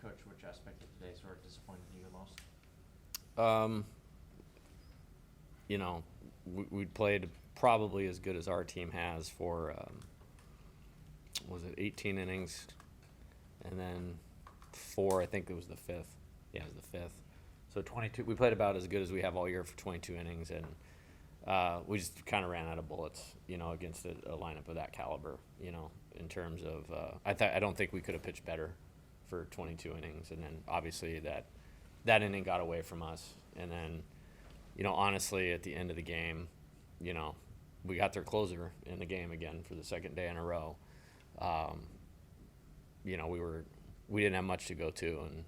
Coach, which aspect of today sort of disappointed you the most? We played probably as good as our team has for, was it 18 innings? And then 4, I think it was the 5th. Yeah, it was the 5th. So 22, we played about as good as we have all year for 22 innings, and we just kind of ran out of bullets, against a lineup of that caliber, in terms of, I don't think we could have pitched better for 22 innings. And then obviously that inning got away from us. And then, honestly, at the end of the game, we got their closer in the game again for the second day in a row. We didn't have much to go to, and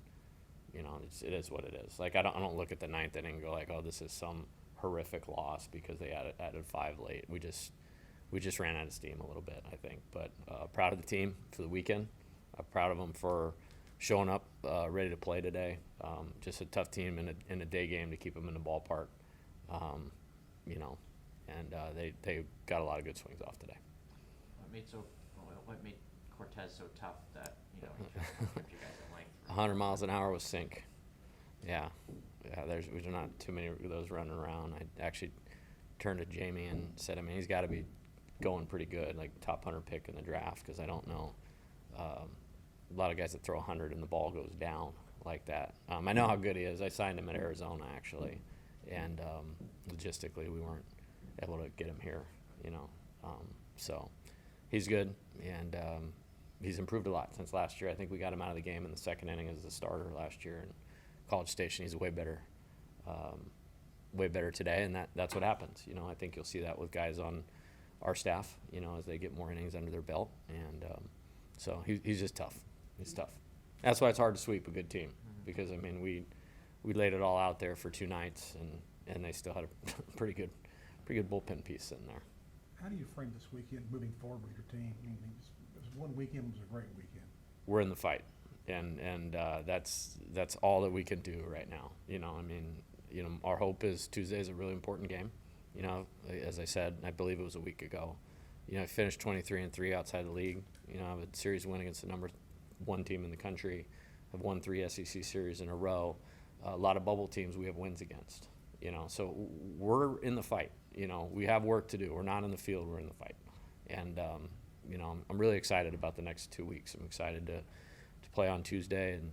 it is what it is. Like, I don't look at the 9th inning and go like, oh, this is some horrific loss because they added 5 late. We just ran out of steam a little bit, I think. But proud of the team for the weekend. Proud of them for showing up ready to play today. Just a tough team in a day game to keep them in the ballpark. And they got a lot of good swings off today. What made Cortez so tough that he kept you guys at length? 100 miles an hour with sink. Yeah. There's not too many of those running around. I actually turned to Jamie and said, he's got to be going pretty good, like top 100 pick in the draft, because I don't know a lot of guys that throw 100 and the ball goes down like that. I know how good he is. I signed him at Arizona, actually, and logistically we weren't able to get him here, so he's good, and he's improved a lot since last year. I think we got him out of the game in the second inning as a starter last year in College Station. He's way better today, and that's what happens. I think you'll see that with guys on our staff, as they get more innings under their belt, and so he's just tough. He's tough. That's why it's hard to sweep a good team, because we laid it all out there for 2 nights, and they still had a pretty good bullpen piece sitting there. How do you frame this weekend moving forward with your team? One weekend was a great weekend. We're in the fight, and that's all that we can do right now. Our hope is Tuesday is a really important game. As I said, I believe it was a week ago. I finished 23-3 outside the league. I have a series win against the number 1 team in the country. I've won 3 SEC series in a row. A lot of bubble teams we have wins against. So we're in the fight. We have work to do. We're not in the field. We're in the fight. And I'm really excited about the next 2 weeks. I'm excited to play on Tuesday and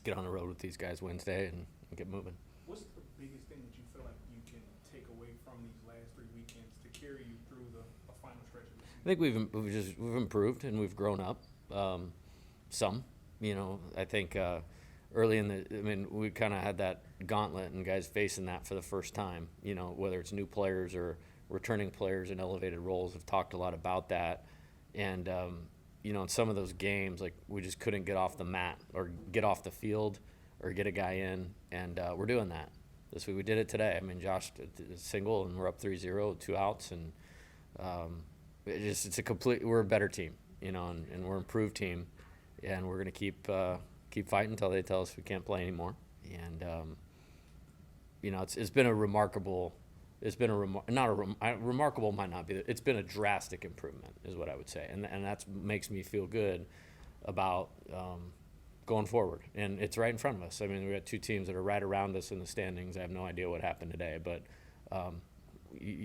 get on the road with these guys Wednesday and get moving. What's the biggest thing that you feel like you can take away from these last 3 weekends to carry you through the final stretch of the season? I think we've improved and we've grown up. Some, I think early we kind of had that gauntlet and guys facing that for the first time. Whether it's new players or returning players in elevated roles, have talked a lot about that. And in some of those games, like, we just couldn't get off the mat or get off the field or get a guy in, and we're doing that this week. We did it today. Josh did a single, and we're up 3-0, 2 outs, and we're a better team, and we're an improved team, and we're going to keep fighting until they tell us we can't play anymore. And it's been a remarkable. It's been remarkable might not be. It's been a drastic improvement, is what I would say, and that makes me feel good about going forward. And it's right in front of us. We got 2 teams that are right around us in the standings. I have no idea what happened today, but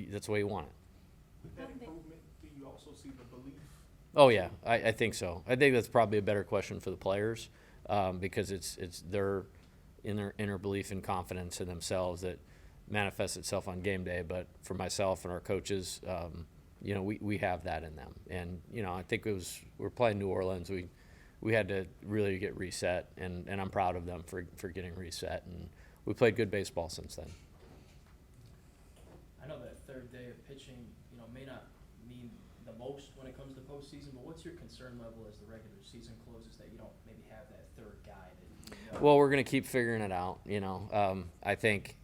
that's the way you want it. With that improvement, do you also see the belief? Oh yeah, I think so. I think that's probably a better question for the players, because it's their inner belief and confidence in themselves that manifests itself on game day. But for myself and our coaches, we have that in them. And I think we're playing New Orleans. We had to really get reset, and I'm proud of them for getting reset. And we played good baseball since then. I know that third day of pitching, may not mean the most when it comes to postseason, but what's your concern level as the regular season closes that you don't maybe have that third guy? Well, we're going to keep figuring it out. I think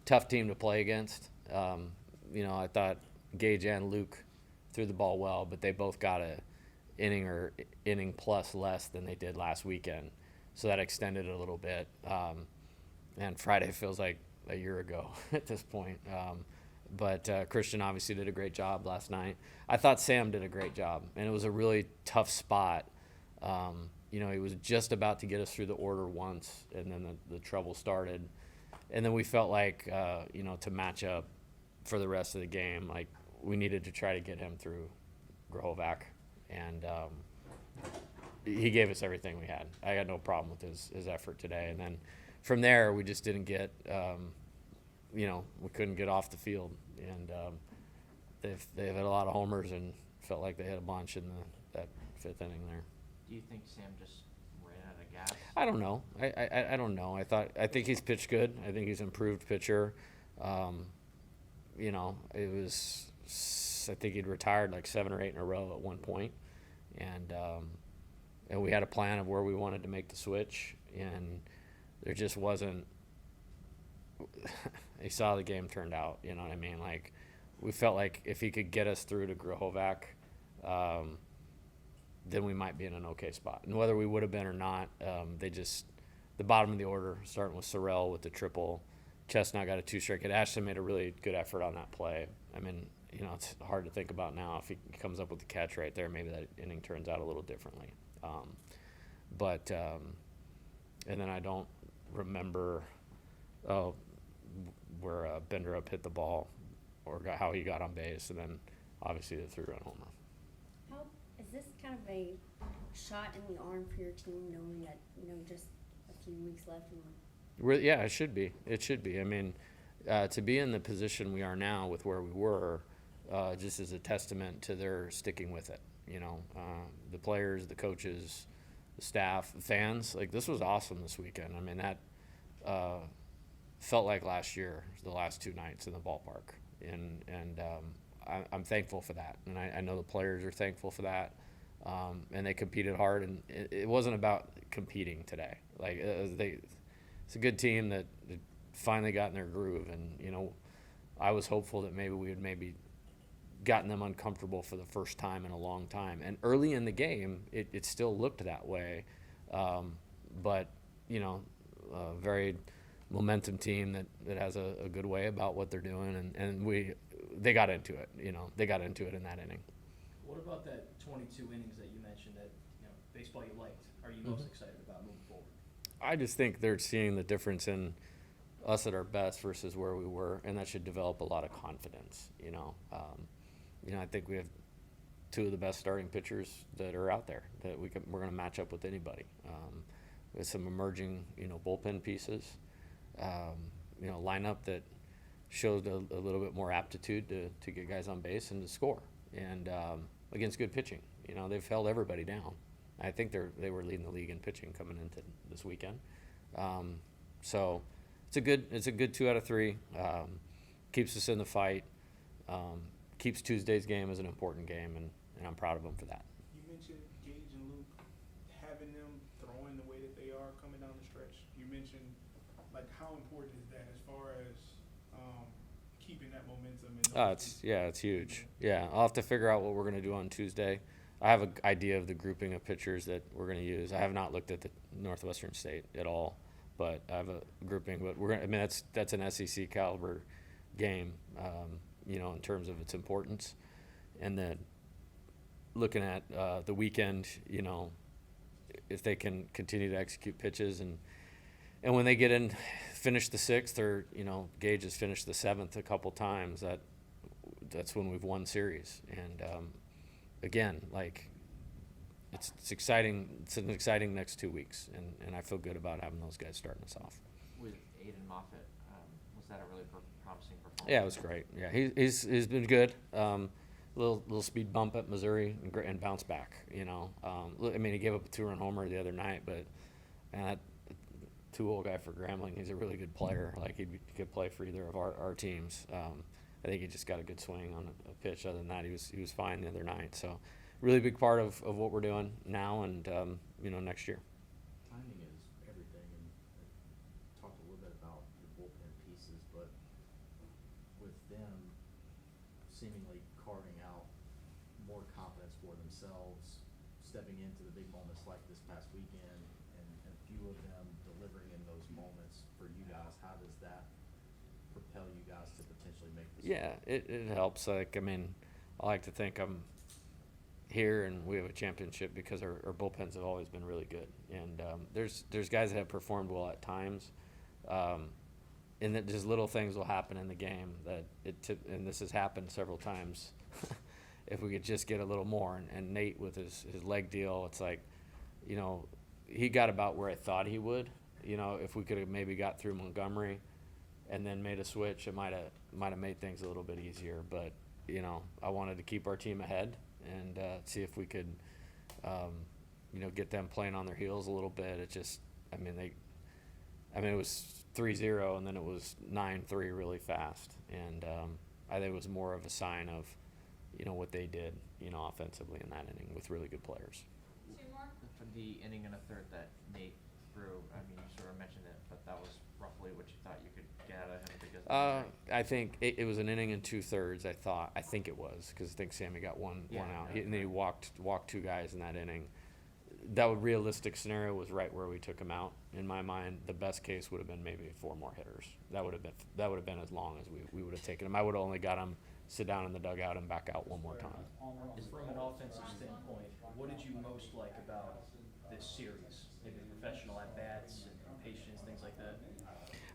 tough team to play against. I thought Gage and Luke threw the ball well, but they both got a inning plus less than they did last weekend, so that extended it a little bit. And Friday feels like a year ago at this point. But Christian obviously did a great job last night. I thought Sam did a great job, and it was a really tough spot you know, he was just about to get us through the order once, and then the trouble started. And then we felt like, you know, to match up for the rest of the game, like we needed to try to get him through Grohovac. And he gave us everything we had. I had no problem with his effort today. And then from there, we just didn't get, you know, we couldn't get off the field. And they've had a lot of homers and felt like they had a bunch in that fifth inning there. Do you think Sam just ran out of gas? I don't know. I don't know. I think he's pitched good. I think he's improved pitcher. You know, I think he'd retired like 7 or 8 in a row at one point, and we had a plan of where we wanted to make the switch, and there just wasn't. You saw the game turned out. You know what I mean? Like, we felt like if he could get us through to Grohovac, then we might be in an okay spot. And whether we would have been or not, the bottom of the order, starting with Sorrell with the triple, Chestnut got a 2-strike. Ashton made a really good effort on that play. I mean, you know, it's hard to think about now. If he comes up with the catch right there, maybe that inning turns out a little differently. And then I don't remember where Benderup hit the ball or how he got on base, and then obviously the 3-run homer. Is this kind of a shot in the arm for your team, knowing that, you know, just a few weeks left? Yeah, it should be. It should be. I mean, to be in the position we are now with where we were, just is a testament to their sticking with it. You know, the players, the coaches, the staff, the fans. Like, this was awesome this weekend. I mean, that felt like last year, the last 2 nights in the ballpark, and I'm thankful for that, and I know the players are thankful for that, and they competed hard, and it wasn't about competing today. Like, it's a good team that finally got in their groove, and, you know, I was hopeful that maybe we had gotten them uncomfortable for the first time in a long time, and early in the game, it still looked that way, but, you know, a very momentum team that has a good way about what they're doing, and they got into it. You know, they got into it in that inning. What about that 22 innings that you mentioned that, you know, baseball you liked? Are you most excited about moving forward? I just think they're seeing the difference in us at our best versus where we were, and that should develop a lot of confidence. You know, I think we have 2 of the best starting pitchers that are out there that we're going to match up with anybody. With some emerging, you know, bullpen pieces, you know, lineup that showed a little bit more aptitude to get guys on base and to score, and against good pitching. You know, they've held everybody down. I think they were leading the league in pitching coming into this weekend. So it's a good 2 out of 3. Keeps us in the fight. Keeps Tuesday's game as an important game, and I'm proud of them for that. You mentioned Gage and Luke, having them throwing the way that they are coming down the stretch. You mentioned, like, how important is that as far as keeping that momentum? It's huge. Yeah, I'll have to figure out what we're going to do on Tuesday. I have an idea of the grouping of pitchers that we're going to use. I have not looked at the Northwestern State at all, but I have a grouping. But that's an SEC caliber game, you know, in terms of its importance. And then looking at the weekend, you know, if they can continue to execute pitches and when they get in, finish the 6th, or, you know, Gage has finished the 7th a couple times, that's when we've won series. And again, like, it's exciting. It's an exciting next 2 weeks, and I feel good about having those guys starting us off. With Aiden Moffett, was that a really promising performance? Yeah, it was great. Yeah, he's been good. Little speed bump at Missouri and bounce back. You know, I mean, he gave up a 2-run homer the other night, but that too old guy for Grambling. He's a really good player. Like, he could play for either of our teams. I think he just got a good swing on a pitch. Other than that, he was fine the other night. So, really big part of what we're doing now and you know, next year. Timing is everything, and talked a little bit about your bullpen pieces, but with them seemingly carving out more confidence for themselves, stepping into the big moments like this past weekend, and a few of them delivering in those moments for you guys, how does that propel you guys to potentially make this? Yeah, it helps. Like, I mean, I like to think I'm here and we have a championship because our bullpens have always been really good. And there's guys that have performed well at times, and that just little things will happen in the game that and this has happened several times. If we could just get a little more, and Nate with his leg deal, it's like, you know, he got about where I thought he would. You know, if we could have maybe got through Montgomery and then made a switch, it might have made things a little bit easier. But, you know, I wanted to keep our team ahead and see if we could, you know, get them playing on their heels a little bit. It just, I mean, it was 3-0 and then it was 9-3 really fast. And I think it was more of a sign of, you know, what they did, you know, offensively in that inning with really good players. For the inning and a third that Nate threw, I mean, you sort of mentioned it, but that was roughly what you thought you could get out of him because. I think it was an inning and 2/3. I think it was, because I think Sammy got one out, and then he walked two guys in that inning. That realistic scenario was right where we took him out. In my mind, the best case would have been maybe 4 more hitters. That would have been as long as we would have taken him. I would have only got him sit down in the dugout and back out one more time. From an offensive standpoint, what did you most like about this series? Maybe professional at-bats and patience, things like that?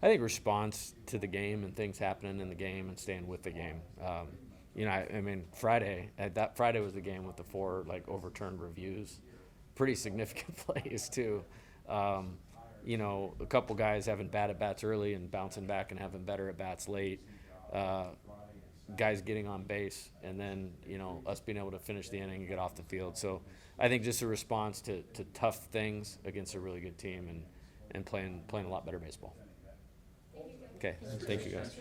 I think response to the game and things happening in the game and staying with the game. You know, I mean, Friday was the game with the 4 overturned reviews. Pretty significant plays too. You know, a couple guys having bad at-bats early and bouncing back and having better at-bats late. Guys getting on base, and then, you know, us being able to finish the inning and get off the field. So I think just a response to tough things against a really good team and playing a lot better baseball. Okay, thank you guys.